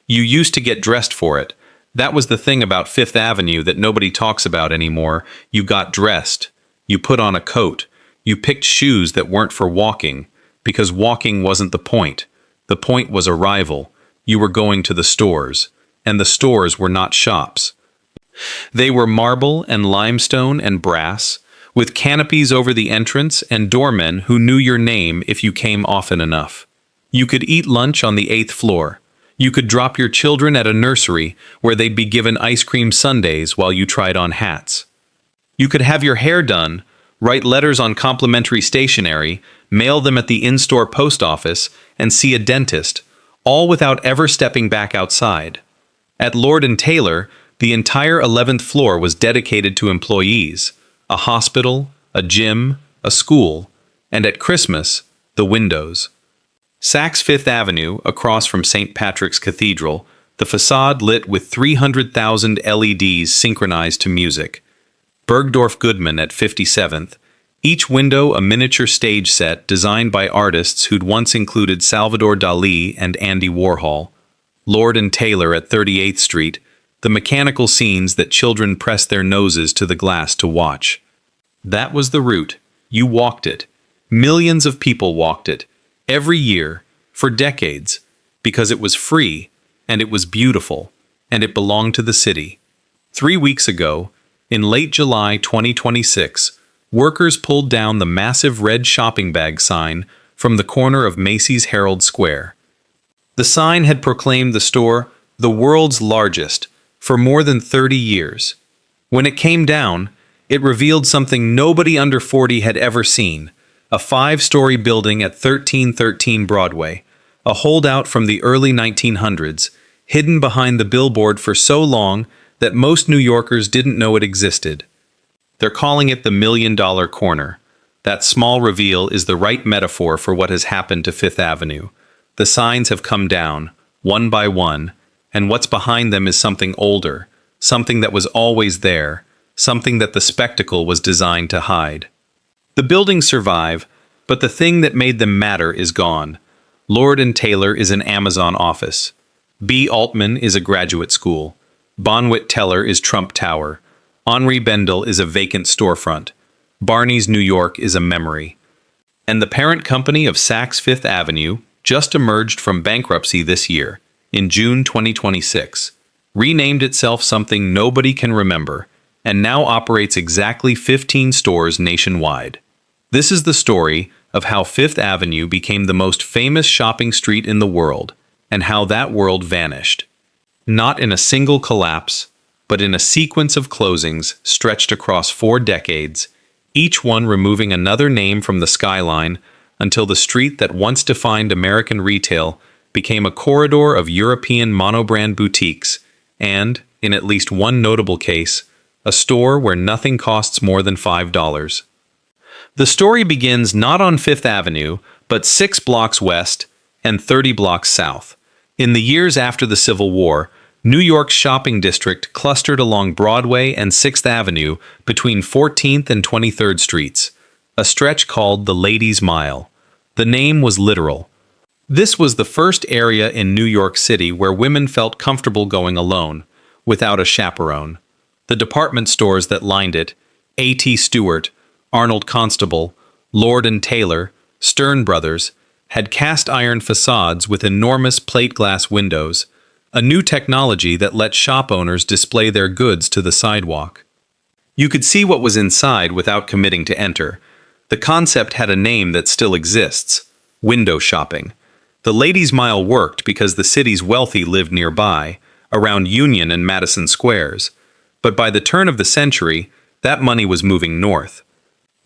You used to get dressed for it. That was the thing about Fifth Avenue that nobody talks about anymore. You got dressed. You put on a coat. You picked shoes that weren't for walking, because walking wasn't the point. The point was arrival. You were going to the stores, and the stores were not shops. They were marble and limestone and brass, with canopies over the entrance and doormen who knew your name if you came often enough. You could eat lunch on the 8th floor. You could drop your children at a nursery where they'd be given ice cream sundaes while you tried on hats. You could have your hair done, write letters on complimentary stationery, mail them at the in-store post office, and see a dentist, all without ever stepping back outside. At Lord & Taylor, the entire 11th floor was dedicated to employees, a hospital, a gym, a school, and at Christmas, the windows. Saks Fifth Avenue, across from St. Patrick's Cathedral, the facade lit with 300,000 LEDs synchronized to music. Bergdorf Goodman at 57th, each window a miniature stage set designed by artists who'd once included Salvador Dali and Andy Warhol. Lord & Taylor at 38th Street, the mechanical scenes that children pressed their noses to the glass to watch. That was the route. You walked it. Millions of people walked it. Every year, for decades, because it was free, and it was beautiful, and it belonged to the city. 3 weeks ago, in late July 2026, workers pulled down the massive red shopping bag sign from the corner of Macy's Herald Square. The sign had proclaimed the store the world's largest for more than 30 years. When it came down, it revealed something nobody under 40 had ever seen. A 5-story building at 1313 Broadway, a holdout from the early 1900s, hidden behind the billboard for so long that most New Yorkers didn't know it existed. They're calling it the $1 Million Corner. That small reveal is the right metaphor for what has happened to Fifth Avenue. The signs have come down, one by one, and what's behind them is something older, something that was always there, something that the spectacle was designed to hide. The buildings survive, but the thing that made them matter is gone. Lord & Taylor is an Amazon office. B. Altman is a graduate school. Bonwit Teller is Trump Tower. Henri Bendel is a vacant storefront. Barney's New York is a memory. And the parent company of Saks Fifth Avenue just emerged from bankruptcy this year, in June 2026, renamed itself something nobody can remember, and now operates exactly 15 stores nationwide. This is the story of how Fifth Avenue became the most famous shopping street in the world, and how that world vanished. Not in a single collapse, but in a sequence of closings stretched across 4 decades, each one removing another name from the skyline until the street that once defined American retail became a corridor of European monobrand boutiques and, in at least one notable case, a store where nothing costs more than $5. The story begins not on Fifth Avenue, but 6 blocks west and 30 blocks south. In the years after the Civil War, New York's shopping district clustered along Broadway and 6th Avenue between 14th and 23rd Streets, a stretch called the Ladies' Mile. The name was literal. This was the first area in New York City where women felt comfortable going alone, without a chaperone. The department stores that lined it, A.T. Stewart, Arnold Constable, Lord & Taylor, Stern Brothers, had cast-iron facades with enormous plate-glass windows, a new technology that let shop owners display their goods to the sidewalk. You could see what was inside without committing to enter. The concept had a name that still exists: window shopping. The Ladies' Mile worked because the city's wealthy lived nearby, around Union and Madison Squares. But by the turn of the century, that money was moving north.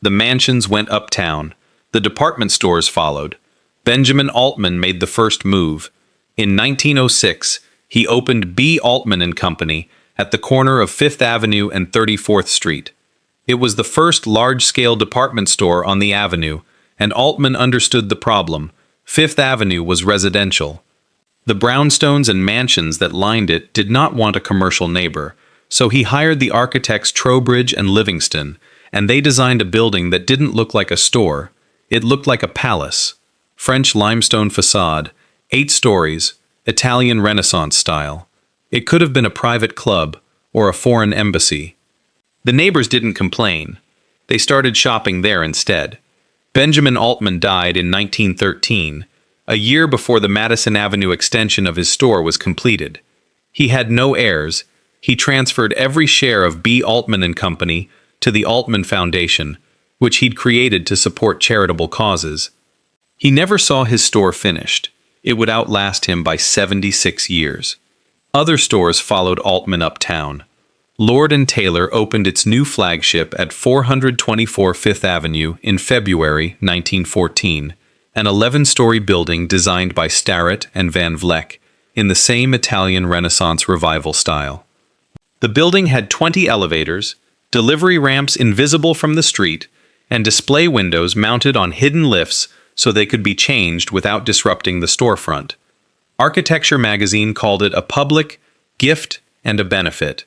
The mansions went uptown. The department stores followed. Benjamin Altman made the first move. In 1906, he opened B. Altman and Company at the corner of 5th Avenue and 34th Street. It was the first large-scale department store on the avenue, and Altman understood the problem. 5th Avenue was residential. The brownstones and mansions that lined it did not want a commercial neighbor, so he hired the architects Trowbridge and Livingston, and they designed a building that didn't look like a store. It looked like a palace. French limestone facade, 8 stories, Italian Renaissance style. It could have been a private club or a foreign embassy. The neighbors didn't complain. They started shopping there instead. Benjamin Altman died in 1913, a year before the Madison Avenue extension of his store was completed. He had no heirs. He transferred every share of B. Altman and Company to the Altman Foundation, which he'd created to support charitable causes. He never saw his store finished. It would outlast him by 76 years. Other stores followed Altman uptown. Lord & Taylor opened its new flagship at 424 Fifth Avenue in February 1914, an 11-story building designed by Starrett and Van Vleck in the same Italian Renaissance Revival style. The building had 20 elevators, delivery ramps invisible from the street, and display windows mounted on hidden lifts so they could be changed without disrupting the storefront. Architecture magazine called it a public gift and a benefit.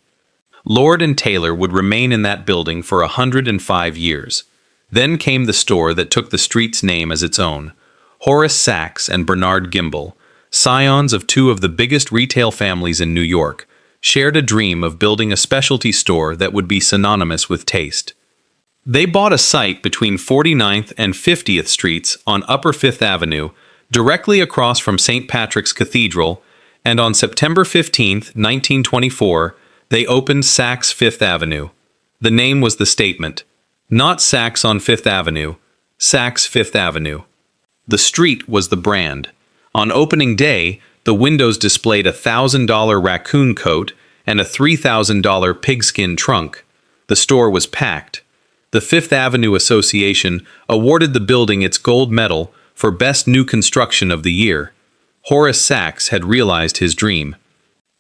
Lord & Taylor would remain in that building for 105 years. Then came the store that took the street's name as its own. Horace Sachs and Bernard Gimbel, scions of two of the biggest retail families in New York, shared a dream of building a specialty store that would be synonymous with taste. They bought a site between 49th and 50th Streets on Upper Fifth Avenue, directly across from St. Patrick's Cathedral, and on September 15, 1924, they opened Saks Fifth Avenue. The name was the statement. Not Saks on Fifth Avenue, Saks Fifth Avenue. The street was the brand. On opening day, the windows displayed a $1,000 raccoon coat and a $3,000 pigskin trunk. The store was packed. The Fifth Avenue Association awarded the building its gold medal for Best New Construction of the Year. Horace Sachs had realized his dream.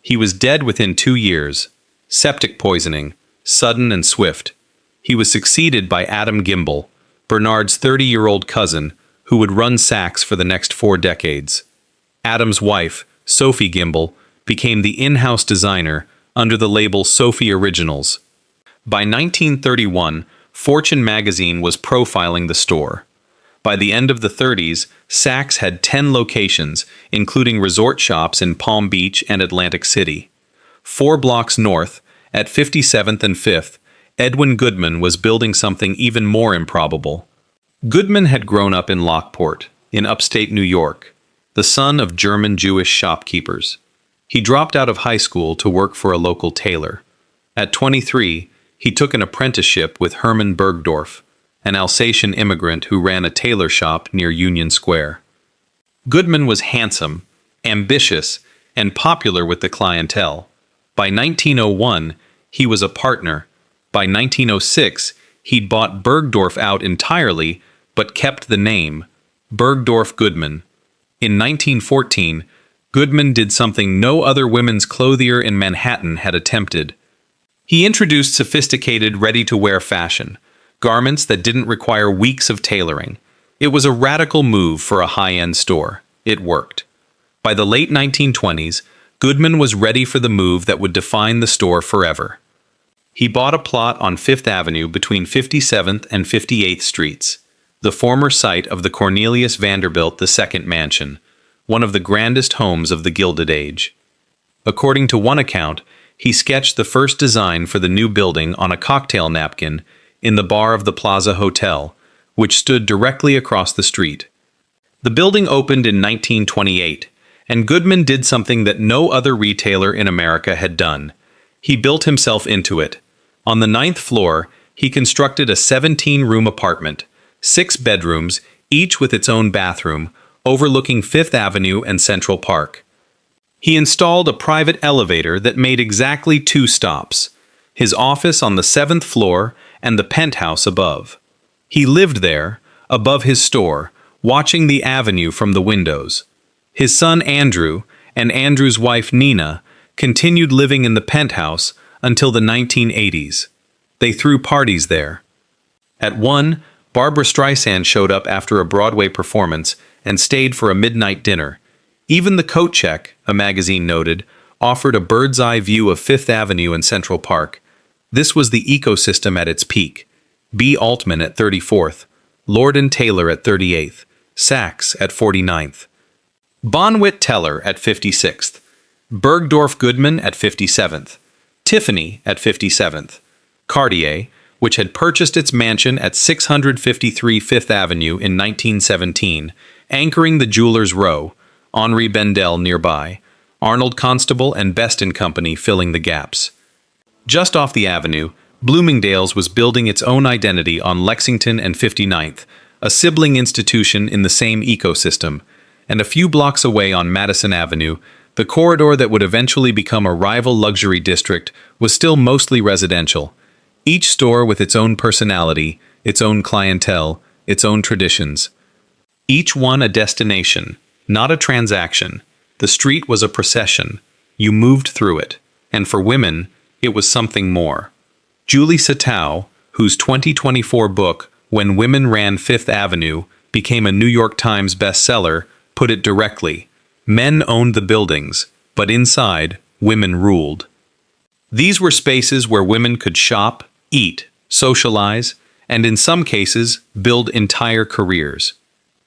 He was dead within 2 years. Septic poisoning, sudden and swift. He was succeeded by Adam Gimbel, Bernard's 30-year-old cousin, who would run Saks for the next 4 decades. Adam's wife, Sophie Gimbel, became the in-house designer under the label Sophie Originals. By 1931, Fortune magazine was profiling the store. By the end of the 30s, Saks had 10 locations, including resort shops in Palm Beach and Atlantic City. 4 blocks north, at 57th and 5th, Edwin Goodman was building something even more improbable. Goodman had grown up in Lockport, in upstate New York, the son of German Jewish shopkeepers. He dropped out of high school to work for a local tailor. At 23, he took an apprenticeship with Hermann Bergdorf, an Alsatian immigrant who ran a tailor shop near Union Square. Goodman was handsome, ambitious, and popular with the clientele. By 1901, he was a partner. By 1906, he'd bought Bergdorf out entirely, but kept the name, Bergdorf Goodman. In 1914, Goodman did something no other women's clothier in Manhattan had attempted. He introduced sophisticated, ready-to-wear fashion, garments that didn't require weeks of tailoring. It was a radical move for a high-end store. It worked. By the late 1920s, Goodman was ready for the move that would define the store forever. He bought a plot on Fifth Avenue between 57th and 58th Streets, the former site of the Cornelius Vanderbilt II mansion, one of the grandest homes of the Gilded Age. According to one account, he sketched the first design for the new building on a cocktail napkin in the bar of the Plaza Hotel, which stood directly across the street. The building opened in 1928, and Goodman did something that no other retailer in America had done. He built himself into it. On the 9th floor, he constructed a 17-room apartment, 6 bedrooms, each with its own bathroom, overlooking Fifth Avenue and Central Park. He installed a private elevator that made exactly 2 stops, his office on the 7th floor and the penthouse above. He lived there, above his store, watching the avenue from the windows. His son Andrew and Andrew's wife Nina continued living in the penthouse until the 1980s. They threw parties there. At 1, Barbra Streisand showed up after a Broadway performance and stayed for a midnight dinner. Even the Coat Check, a magazine noted, offered a bird's-eye view of Fifth Avenue and Central Park. This was the ecosystem at its peak. B. Altman at 34th, Lord & Taylor at 38th, Saks at 49th. Bonwit Teller at 56th, Bergdorf Goodman at 57th, Tiffany at 57th, Cartier, which had purchased its mansion at 653 Fifth Avenue in 1917, anchoring the Jewelers Row, Henri Bendel nearby, Arnold Constable and Best & Company filling the gaps. Just off the avenue, Bloomingdale's was building its own identity on Lexington and 59th, a sibling institution in the same ecosystem, and a few blocks away on Madison Avenue, the corridor that would eventually become a rival luxury district was still mostly residential, each store with its own personality, its own clientele, its own traditions. Each one a destination, not a transaction. The street was a procession. You moved through it. And for women, it was something more. Julie Satow, whose 2024 book, When Women Ran Fifth Avenue, became a New York Times bestseller, put it directly. Men owned the buildings, but inside, women ruled. These were spaces where women could shop, eat, socialize, and in some cases, build entire careers.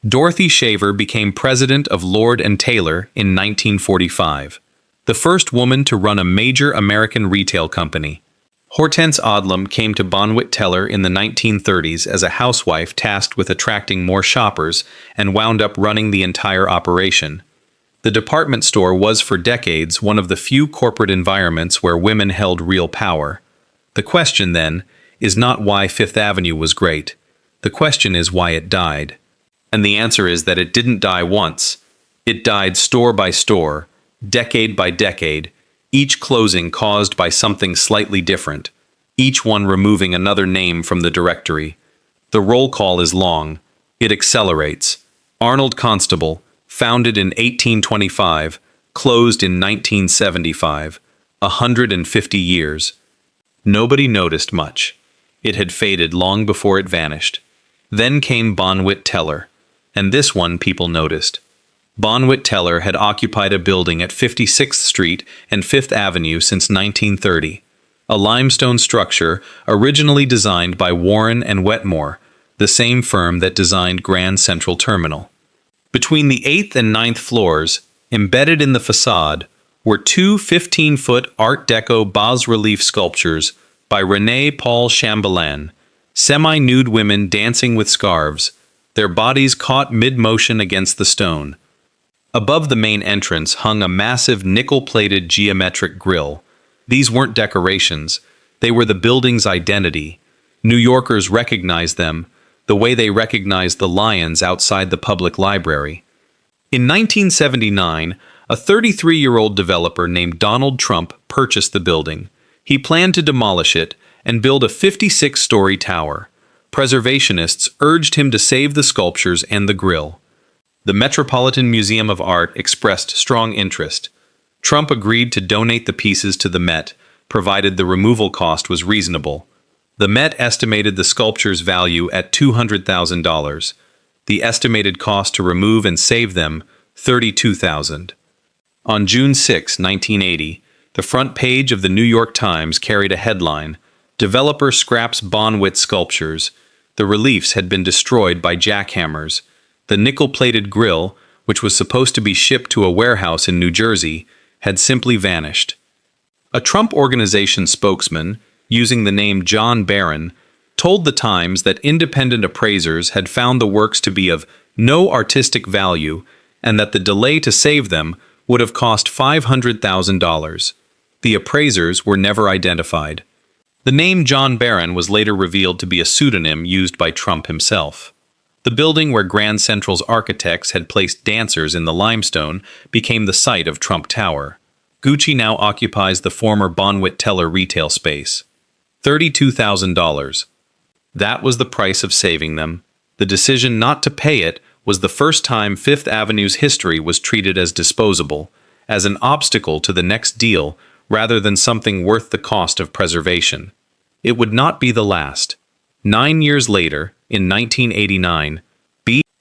Dorothy Shaver became president of Lord & Taylor in 1945, the first woman to run a major American retail company. Hortense Odlum came to Bonwit Teller in the 1930s as a housewife tasked with attracting more shoppers and wound up running the entire operation. The department store was for decades one of the few corporate environments where women held real power. The question, then, is not why Fifth Avenue was great. The question is why it died. And the answer is that it didn't die once. It died store by store, decade by decade, each closing caused by something slightly different, each one removing another name from the directory. The roll call is long. It accelerates. Arnold Constable, founded in 1825, closed in 1975, 150 years. Nobody noticed much. It had faded long before it vanished. Then came Bonwit Teller, and this one people noticed. Bonwit Teller had occupied a building at 56th Street and 5th Avenue since 1930, a limestone structure originally designed by Warren and Wetmore, the same firm that designed Grand Central Terminal. Between the 8th and 9th floors, embedded in the facade, were two 15-foot Art Deco bas-relief sculptures by René Paul Chambellan, semi-nude women dancing with scarves, their bodies caught mid-motion against the stone. Above the main entrance hung a massive nickel-plated geometric grille. These weren't decorations. They were the building's identity. New Yorkers recognized them, the way they recognized the lions outside the public library. In 1979, a 33-year-old developer named Donald Trump purchased the building. He planned to demolish it and build a 56-story tower. Preservationists urged him to save the sculptures and the grille. The Metropolitan Museum of Art expressed strong interest. Trump agreed to donate the pieces to the Met, provided the removal cost was reasonable. The Met estimated the sculpture's value at $200,000. The estimated cost to remove and save them, $32,000. On June 6, 1980, the front page of the New York Times carried a headline, "Developer Scraps Bonwit Sculptures." The reliefs had been destroyed by jackhammers. The nickel-plated grille, which was supposed to be shipped to a warehouse in New Jersey, had simply vanished. A Trump Organization spokesman, using the name John Barron, told the Times that independent appraisers had found the works to be of no artistic value and that the delay to save them would have cost $500,000. The appraisers were never identified. The name John Barron was later revealed to be a pseudonym used by Trump himself. The building where Grand Central's architects had placed dancers in the limestone became the site of Trump Tower. Gucci now occupies the former Bonwit Teller retail space. $32,000. That was the price of saving them. The decision not to pay it was the first time Fifth Avenue's history was treated as disposable, as an obstacle to the next deal rather than something worth the cost of preservation. It would not be the last. 9 years later, in 1989,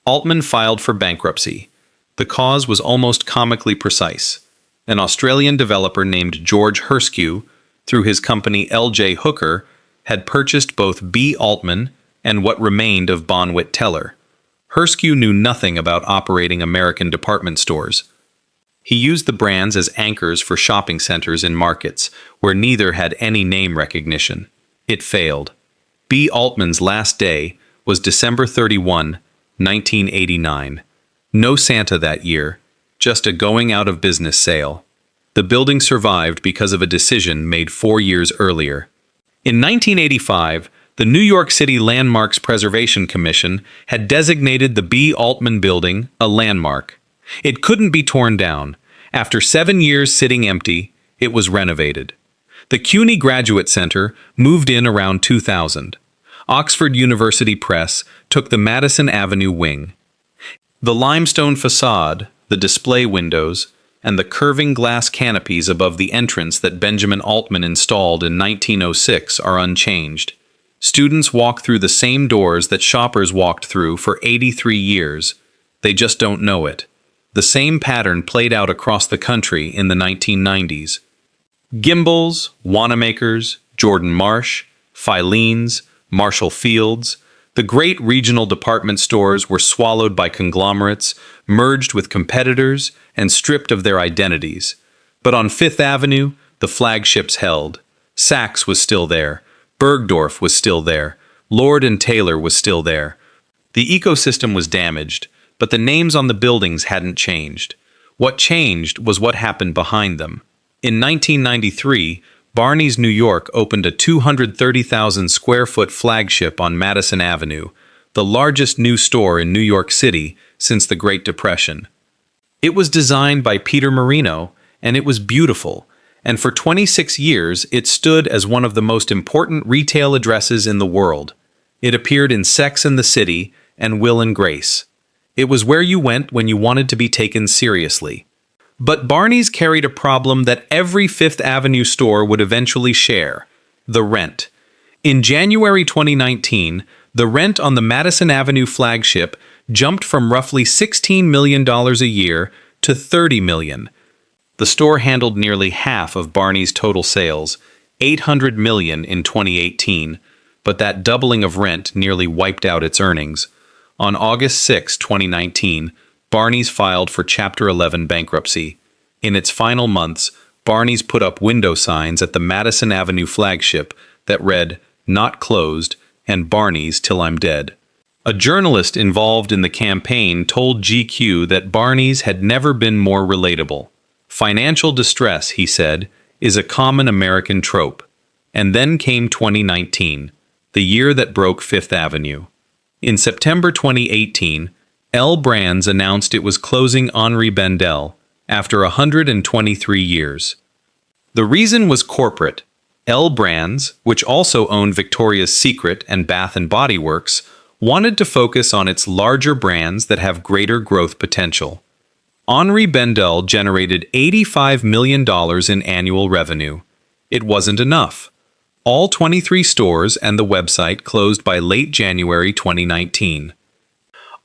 Altman filed for bankruptcy. The cause was almost comically precise. An Australian developer named George Herskew, through his company L.J. Hooker, had purchased both B. Altman and what remained of Bonwit Teller. Herskew knew nothing about operating American department stores. He used the brands as anchors for shopping centers in markets where neither had any name recognition. It failed. B. Altman's last day was December 31, 1989. No Santa that year, just a going out of business sale. The building survived because of a decision made 4 years earlier. In 1985, the New York City Landmarks Preservation Commission had designated the B. Altman Building a landmark. It couldn't be torn down. After 7 years sitting empty, it was renovated. The CUNY Graduate Center moved in around 2000. Oxford University Press took the Madison Avenue wing. The limestone facade, the display windows, and the curving glass canopies above the entrance that Benjamin Altman installed in 1906 are unchanged. Students walk through the same doors that shoppers walked through for 83 years. They just don't know it. The same pattern played out across the country in the 1990s. Gimbels, Wanamakers, Jordan Marsh, Filene's, Marshall Field's, the great regional department stores were swallowed by conglomerates, merged with competitors, and stripped of their identities. But on Fifth Avenue, the flagships held. Saks was still there. Bergdorf was still there. Lord & Taylor was still there. The ecosystem was damaged, but the names on the buildings hadn't changed. What changed was what happened behind them. In 1993, Barney's New York opened a 230,000 square foot flagship on Madison Avenue, the largest new store in New York City since the Great Depression. It was designed by Peter Marino, and it was beautiful, and for 26 years it stood as one of the most important retail addresses in the world. It appeared in Sex and the City and Will and Grace. It was where you went when you wanted to be taken seriously. But Barney's carried a problem that every Fifth Avenue store would eventually share: the rent. In January 2019, the rent on the Madison Avenue flagship jumped from roughly $16 million a year to $30 million. The store handled nearly half of Barney's total sales, $800 million in 2018, but that doubling of rent nearly wiped out its earnings. On August 6, 2019, Barney's filed for Chapter 11 bankruptcy. In its final months, Barney's put up window signs at the Madison Avenue flagship that read, "Not closed," and "Barney's till I'm dead." A journalist involved in the campaign told GQ that Barney's had never been more relatable. "Financial distress," he said, "is a common American trope." And then came 2019, the year that broke Fifth Avenue. In September 2018, L Brands announced it was closing Henri Bendel after 123 years. The reason was corporate. L Brands, which also owned Victoria's Secret and Bath & Body Works, wanted to focus on its larger brands that have greater growth potential. Henri Bendel generated $85 million in annual revenue. It wasn't enough. All 23 stores and the website closed by late January 2019.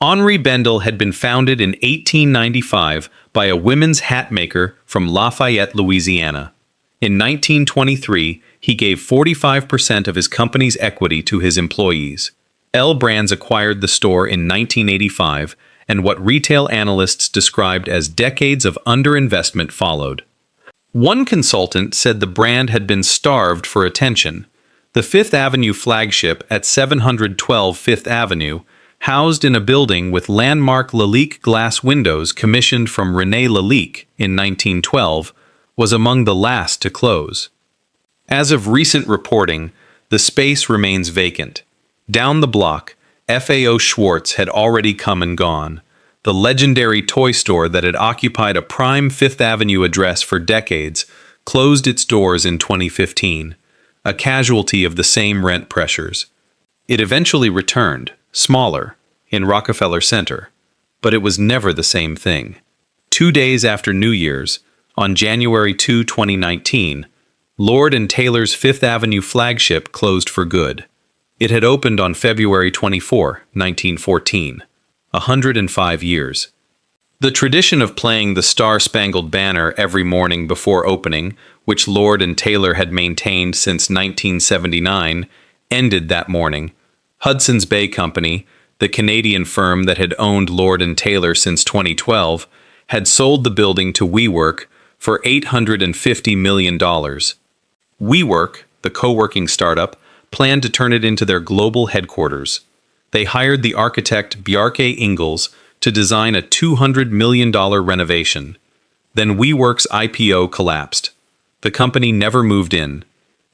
Henri Bendel had been founded in 1895 by a women's hat maker from Lafayette, Louisiana. In 1923, he gave 45% of his company's equity to his employees. L Brands acquired the store in 1985, and what retail analysts described as decades of underinvestment followed. One consultant said the brand had been starved for attention. The Fifth Avenue flagship at 712 Fifth Avenue, housed in a building with landmark Lalique glass windows commissioned from René Lalique in 1912, was among the last to close. As of recent reporting, the space remains vacant. Down the block, FAO Schwartz had already come and gone. The legendary toy store that had occupied a prime Fifth Avenue address for decades closed its doors in 2015, a casualty of the same rent pressures. It eventually returned, smaller, in Rockefeller Center, but it was never the same thing. 2 days after New Year's, on January 2, 2019, Lord & Taylor's Fifth Avenue flagship closed for good. It had opened on February 24, 1914, 105 years. The tradition of playing the Star-Spangled Banner every morning before opening, which Lord & Taylor had maintained since 1979, ended that morning. Hudson's Bay Company, the Canadian firm that had owned Lord & Taylor since 2012, had sold the building to WeWork for $850 million. WeWork, the co-working startup, planned to turn it into their global headquarters. They hired the architect Bjarke Ingels to design a $200 million renovation. Then WeWork's IPO collapsed. The company never moved in.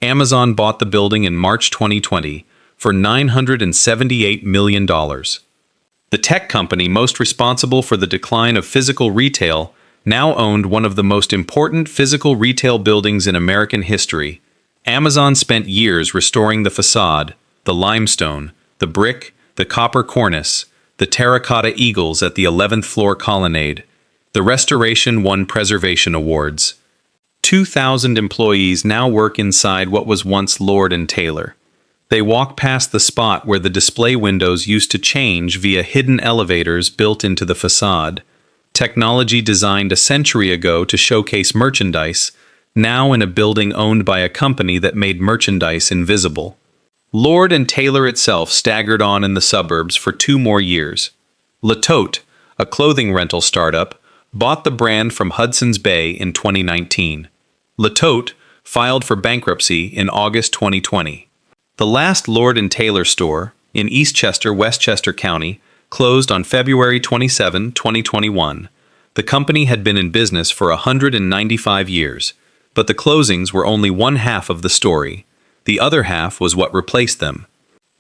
Amazon bought the building in March 2020 for $978 million. The tech company most responsible for the decline of physical retail now owned one of the most important physical retail buildings in American history. Amazon spent years restoring the facade, the limestone, the brick, the copper cornice, the terracotta eagles at the 11th floor colonnade. The restoration won preservation awards. 2,000 employees now work inside what was once Lord & Taylor. They walk past the spot where the display windows used to change via hidden elevators built into the facade. Technology designed a century ago to showcase merchandise, now in a building owned by a company that made merchandise invisible. Lord & Taylor itself staggered on in the suburbs for 2 more years. Le Tote, a clothing rental startup, bought the brand from Hudson's Bay in 2019. Le Tote filed for bankruptcy in August 2020. The last Lord & Taylor store, in Eastchester, Westchester County, closed on February 27, 2021. The company had been in business for 195 years, but the closings were only one half of the story. The other half was what replaced them.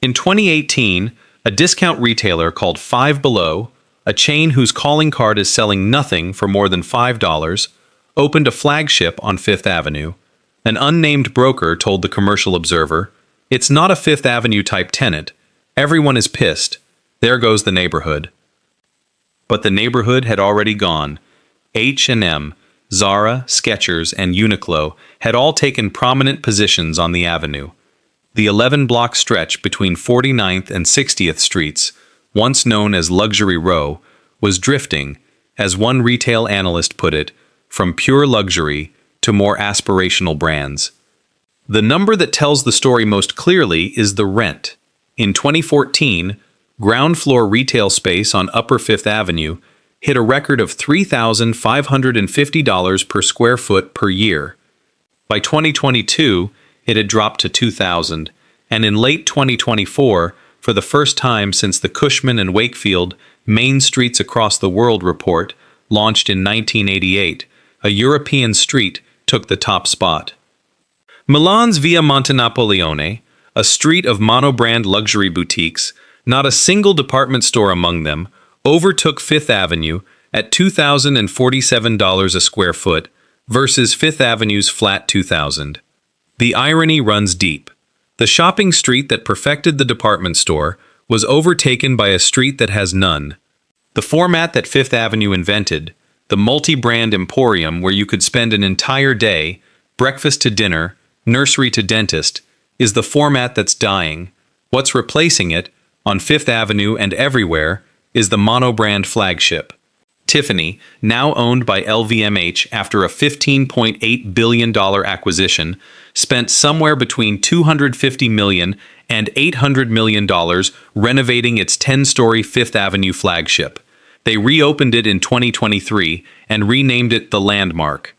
In 2018, a discount retailer called Five Below, a chain whose calling card is selling nothing for more than $5, opened a flagship on Fifth Avenue. An unnamed broker told the Commercial Observer, "It's not a Fifth Avenue type tenant. Everyone is pissed. There goes the neighborhood." But the neighborhood had already gone. H&M, Zara, Skechers, and Uniqlo had all taken prominent positions on the avenue. The 11-block stretch between 49th and 60th Streets, once known as Luxury Row, was drifting, as one retail analyst put it, from pure luxury to more aspirational brands. The number that tells the story most clearly is the rent. In 2014, ground floor retail space on Upper Fifth Avenue hit a record of $3,550 per square foot per year. By 2022, it had dropped to $2,000, and in late 2024, for the first time since the Cushman and Wakefield Main Streets Across the World report, launched in 1988, a European street took the top spot. Milan's Via Monte Napoleone, a street of monobrand luxury boutiques, not a single department store among them, overtook Fifth Avenue at $2,047 a square foot versus Fifth Avenue's flat $2,000. The irony runs deep. The shopping street that perfected the department store was overtaken by a street that has none. The format that Fifth Avenue invented, the multi-brand emporium where you could spend an entire day, breakfast to dinner, nursery to dentist, is the format that's dying. What's replacing it, on Fifth Avenue and everywhere, is the monobrand flagship. Tiffany, now owned by LVMH after a $15.8 billion acquisition, spent somewhere between $250 million and $800 million renovating its 10-story Fifth Avenue flagship. They reopened it in 2023 and renamed it the Landmark.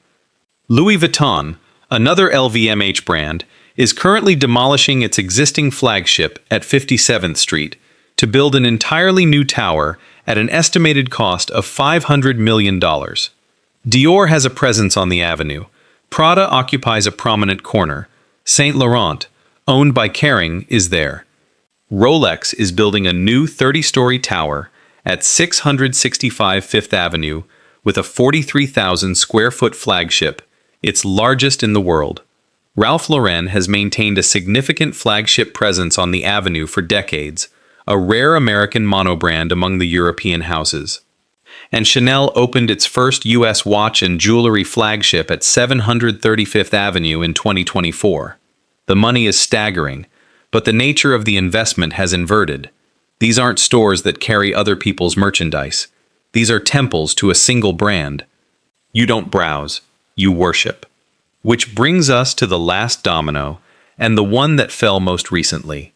Louis Vuitton, another LVMH brand, is currently demolishing its existing flagship at 57th Street to build an entirely new tower at an estimated cost of $500 million. Dior has a presence on the avenue. Prada occupies a prominent corner. Saint Laurent, owned by Kering, is there. Rolex is building a new 30-story tower at 665 Fifth Avenue with a 43,000 square foot flagship, its largest in the world. Ralph Lauren has maintained a significant flagship presence on the avenue for decades, a rare American monobrand among the European houses. And Chanel opened its first U.S. watch and jewelry flagship at 735th Avenue in 2024. The money is staggering, but the nature of the investment has inverted. These aren't stores that carry other people's merchandise. These are temples to a single brand. You don't browse, you worship. Which brings us to the last domino, and the one that fell most recently.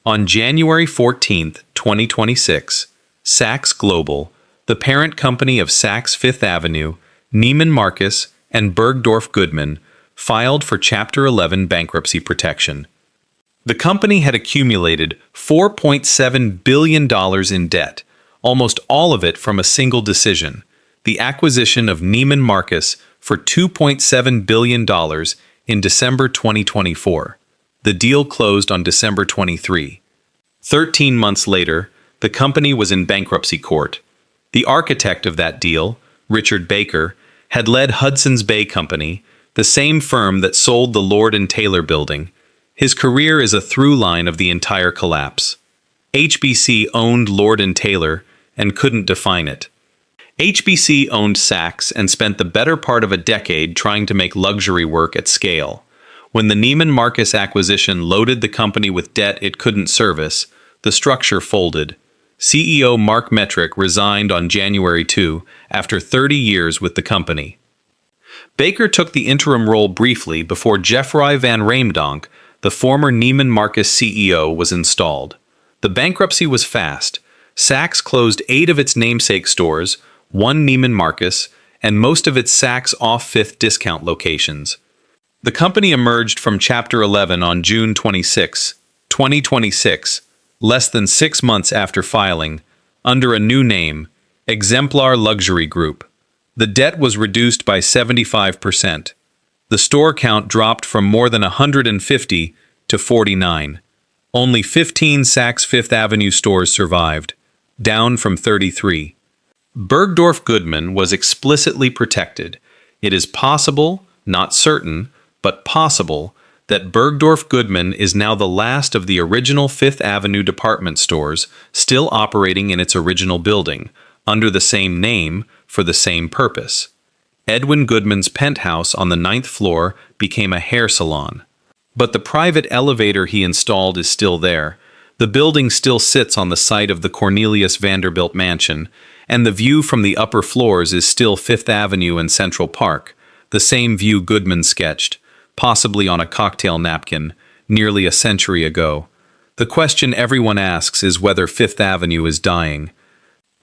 On January 14, 2026, Saks Global, the parent company of Saks Fifth Avenue, Neiman Marcus, and Bergdorf Goodman, filed for Chapter 11 bankruptcy protection. The company had accumulated $4.7 billion in debt, almost all of it from a single decision, the acquisition of Neiman Marcus for $2.7 billion in December 2024. The deal closed on December 23. 13 months later, the company was in bankruptcy court. The architect of that deal, Richard Baker, had led Hudson's Bay Company, the same firm that sold the Lord & Taylor building. His career is a through line of the entire collapse. HBC owned Lord & Taylor and couldn't define it. HBC owned Saks and spent the better part of a decade trying to make luxury work at scale. When the Neiman Marcus acquisition loaded the company with debt it couldn't service, the structure folded. CEO Mark Metrick resigned on January 2 after 30 years with the company. Baker took the interim role briefly before Jeffrey Van Raamdonk, the former Neiman Marcus CEO, was installed. The bankruptcy was fast. Saks closed 8 of its namesake stores, 1 Neiman Marcus, and most of its Saks off-Fifth discount locations. The company emerged from Chapter 11 on June 26, 2026, less than 6 months after filing, under a new name, Exemplar Luxury Group. The debt was reduced by 75%. The store count dropped from more than 150 to 49. Only 15 Saks Fifth Avenue stores survived, down from 33. Bergdorf Goodman was explicitly protected. It is possible, not certain, but possible, that Bergdorf Goodman is now the last of the original Fifth Avenue department stores still operating in its original building, under the same name, for the same purpose. Edwin Goodman's penthouse on the 9th floor became a hair salon. But the private elevator he installed is still there. The building still sits on the site of the Cornelius Vanderbilt mansion, and the view from the upper floors is still Fifth Avenue and Central Park, the same view Goodman sketched, possibly on a cocktail napkin, nearly a century ago. The question everyone asks is whether Fifth Avenue is dying.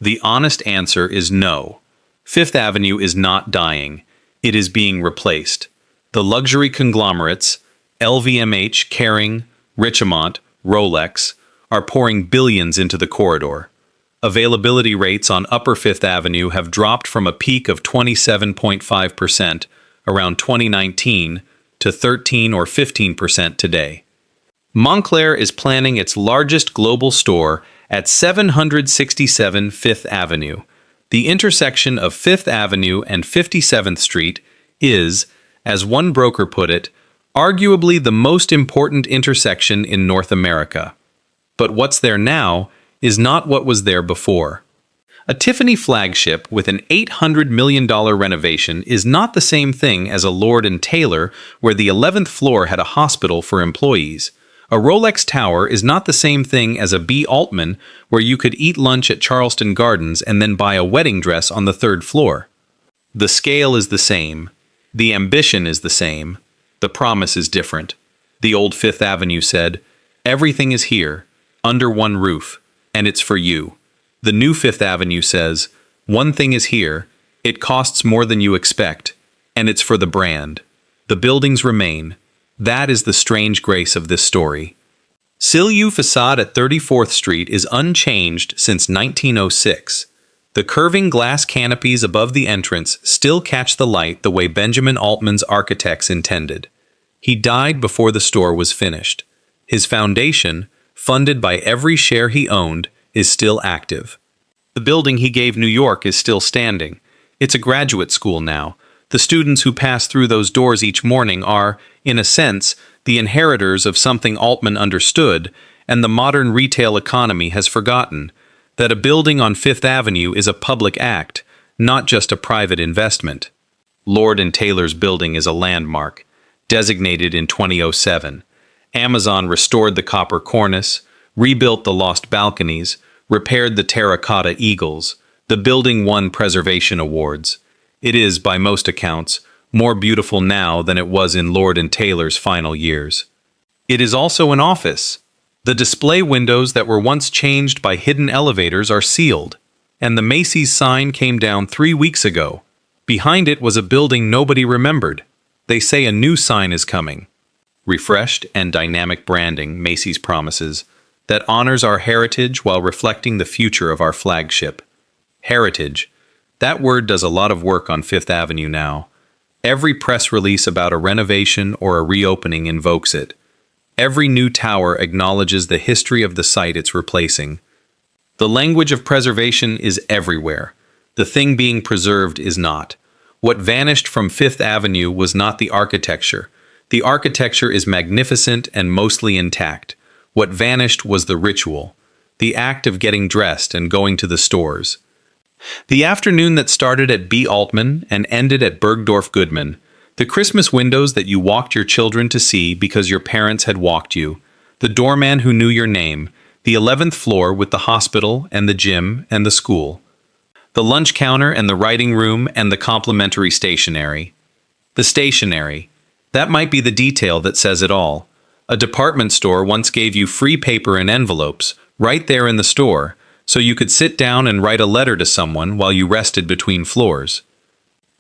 The honest answer is no. Fifth Avenue is not dying. It is being replaced. The luxury conglomerates, LVMH, Kering, Richemont, Rolex, are pouring billions into the corridor. Availability rates on Upper Fifth Avenue have dropped from a peak of 27.5% around 2019 to 13 or 15% today. Moncler is planning its largest global store at 767 Fifth Avenue. The intersection of Fifth Avenue and 57th Street is, as one broker put it, arguably the most important intersection in North America. But what's there now is not what was there before. A Tiffany flagship with an $800 million renovation is not the same thing as a Lord & Taylor where the 11th floor had a hospital for employees. A Rolex tower is not the same thing as a B. Altman where you could eat lunch at Charleston Gardens and then buy a wedding dress on the 3rd floor. The scale is the same. The ambition is the same. The promise is different. The old Fifth Avenue said, "Everything is here, under one roof, and it's for you." The new Fifth Avenue says, "One thing is here, it costs more than you expect, and it's for the brand." The buildings remain. That is the strange grace of this story. Silhouette facade at 34th Street is unchanged since 1906. The curving glass canopies above the entrance still catch the light the way Benjamin Altman's architects intended. He died before the store was finished. His foundation, funded by every share he owned, is still active. The building he gave New York is still standing. It's a graduate school now. The students who pass through those doors each morning are, in a sense, the inheritors of something Altman understood, and the modern retail economy has forgotten, that a building on Fifth Avenue is a public act, not just a private investment. Lord & Taylor's building is a landmark, designated in 2007. Amazon restored the copper cornice, rebuilt the lost balconies, repaired the terracotta eagles. The building won preservation awards. It is, by most accounts, more beautiful now than it was in Lord & Taylor's final years. It is also an office. The display windows that were once changed by hidden elevators are sealed, and the Macy's sign came down 3 weeks ago. Behind it was a building nobody remembered. They say a new sign is coming. Refreshed and dynamic branding, Macy's promises, that honors our heritage while reflecting the future of our flagship. Heritage. That word does a lot of work on Fifth Avenue now. Every press release about a renovation or a reopening invokes it. Every new tower acknowledges the history of the site it's replacing. The language of preservation is everywhere. The thing being preserved is not. What vanished from Fifth Avenue was not the architecture. The architecture is magnificent and mostly intact. What vanished was the ritual, the act of getting dressed and going to the stores. The afternoon that started at Altman and ended at Bergdorf Goodman. The Christmas windows that you walked your children to see because your parents had walked you. The doorman who knew your name. The 11th floor with the hospital and the gym and the school. The lunch counter and the writing room and the complimentary stationery. The stationery. That might be the detail that says it all. A department store once gave you free paper and envelopes, right there in the store, so you could sit down and write a letter to someone while you rested between floors.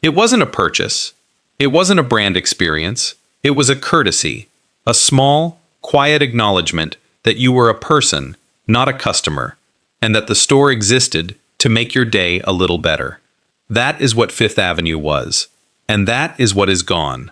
It wasn't a purchase. It wasn't a brand experience. It was a courtesy, a small, quiet acknowledgement that you were a person, not a customer, and that the store existed to make your day a little better. That is what Fifth Avenue was, and that is what is gone.